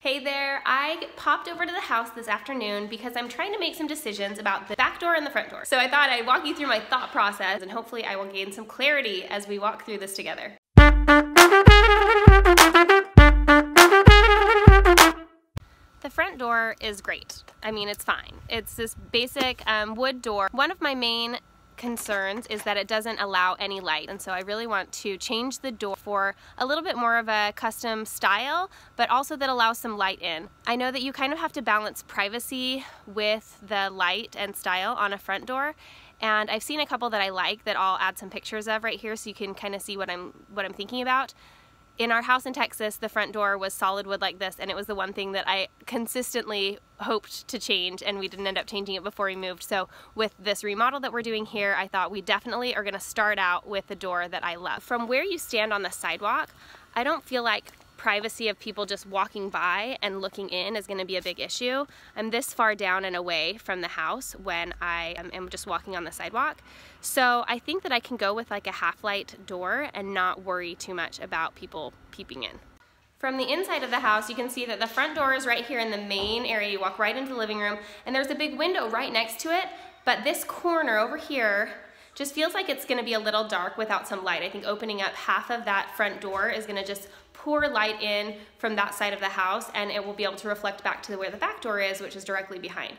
Hey there, I popped over to the house this afternoon because I'm trying to make some decisions about the back door and the front door. So I thought I'd walk you through my thought process and hopefully I will gain some clarity as we walk through this together. The front door is great. I mean, it's fine. It's this basic wood door. One of my main concerns is that it doesn't allow any light, and so I really want to change the door for a little bit more of a custom style, but also that allows some light in. I know that you kind of have to balance privacy with the light and style on a front door, and I've seen a couple that I like that I'll add some pictures of right here so you can kind of see what I'm thinking about. In our house in Texas, the front door was solid wood like this, and it was the one thing that I consistently hoped to change, and we didn't end up changing it before we moved. So with this remodel that we're doing here, I thought we definitely are gonna start out with the door that I love. From where you stand on the sidewalk, I don't feel like privacy of people just walking by and looking in is gonna be a big issue. I'm this far down and away from the house when I am just walking on the sidewalk. So I think that I can go with like a half-light door and not worry too much about people peeping in. From the inside of the house, you can see that the front door is right here in the main area. You walk right into the living room, and there's a big window right next to it, but this corner over here just feels like it's gonna be a little dark without some light. I think opening up half of that front door is gonna just pour light in from that side of the house, and it will be able to reflect back to where the back door is, which is directly behind.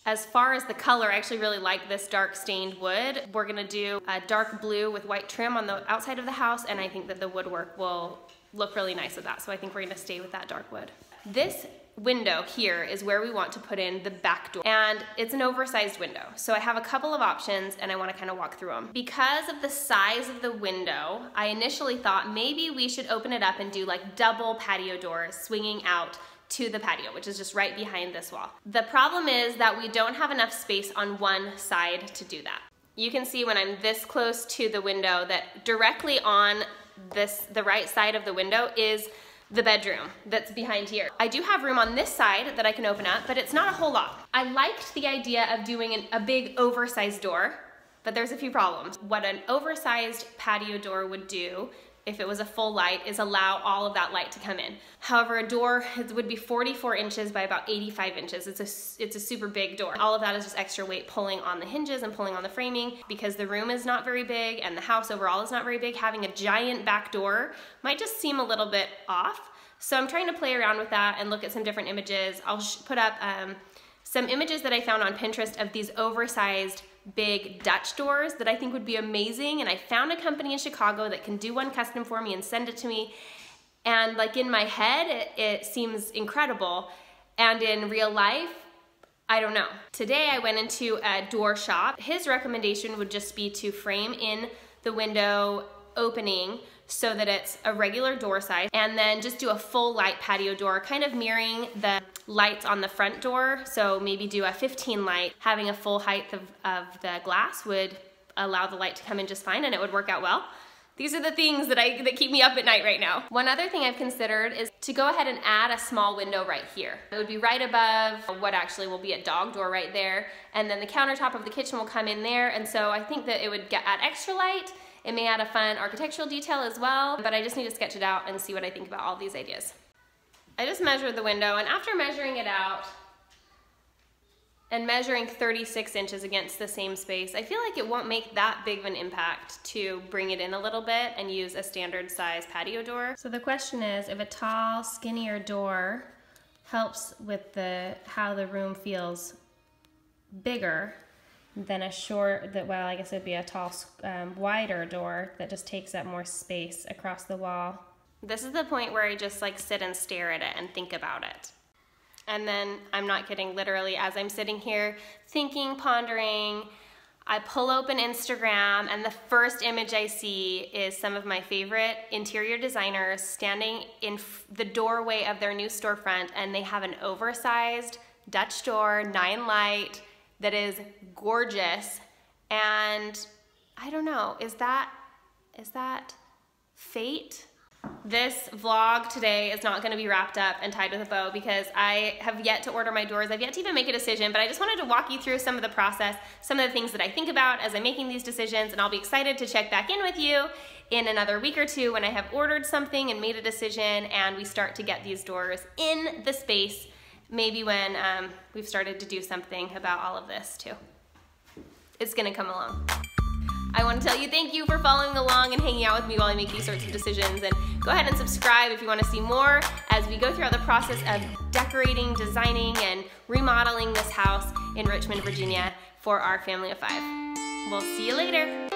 As far as the color, I actually really like this dark stained wood. We're gonna do a dark blue with white trim on the outside of the house, and I think that the woodwork will look really nice with that, so I think we're gonna stay with that dark wood. This window here is where we want to put in the back door, and it's an oversized window. So I have a couple of options and I want to kind of walk through them. Because of the size of the window, I initially thought maybe we should open it up and do like double patio doors swinging out to the patio, which is just right behind this wall. The problem is that we don't have enough space on one side to do that. You can see when I'm this close to the window that directly on the right side of the window is the bedroom that's behind here. I do have room on this side that I can open up, but it's not a whole lot. I liked the idea of doing a big oversized door, but there's a few problems. What an oversized patio door would do if it was a full light is allow all of that light to come in. However, a door would be 44 inches by about 85 inches. It's a super big door. All of that is just extra weight pulling on the hinges and pulling on the framing. Because the room is not very big and the house overall is not very big, having a giant back door might just seem a little bit off. So I'm trying to play around with that and look at some different images. I'll put up some images that I found on Pinterest of these oversized big Dutch doors that I think would be amazing, and I found a company in Chicago that can do one custom for me and send it to me, and like in my head it seems incredible, and in real life I don't know. Today I went into a door shop. His recommendation would just be to frame in the window opening so that it's a regular door size, and then just do a full light patio door, kind of mirroring the lights on the front door. So maybe do a 15 light. Having a full height of the glass would allow the light to come in just fine, and it would work out well. These are the things that keep me up at night right now. One other thing I've considered is to go ahead and add a small window right here. It would be right above what actually will be a dog door right there, and then the countertop of the kitchen will come in there, and so I think that it would add extra light. It may add a fun architectural detail as well, but I just need to sketch it out and see what I think about all these ideas. I just measured the window, and after measuring it out and measuring 36 inches against the same space, I feel like it won't make that big of an impact to bring it in a little bit and use a standard size patio door. So the question is, if a tall, skinnier door helps with how the room feels bigger than a short, well, I guess it'd be a tall, wider door that just takes up more space across the wall. This is the point where I just like sit and stare at it and think about it. And then, I'm not kidding, literally as I'm sitting here thinking, pondering, I pull open Instagram, and the first image I see is some of my favorite interior designers standing in the doorway of their new storefront, and they have an oversized Dutch door, 9 light, that is gorgeous. And I don't know, is that fate? This vlog today is not going to be wrapped up and tied with a bow because I have yet to order my doors. I've yet to even make a decision, but I just wanted to walk you through some of the process, some of the things that I think about as I'm making these decisions, and I'll be excited to check back in with you in another week or two when I have ordered something and made a decision and we start to get these doors in the space, maybe when we've started to do something about all of this too. It's going to come along. I want to tell you thank you for following along and hanging out with me while I make these sorts of decisions, and go ahead and subscribe if you want to see more as we go throughout the process of decorating, designing, and remodeling this house in Richmond, Virginia for our family of 5. We'll see you later.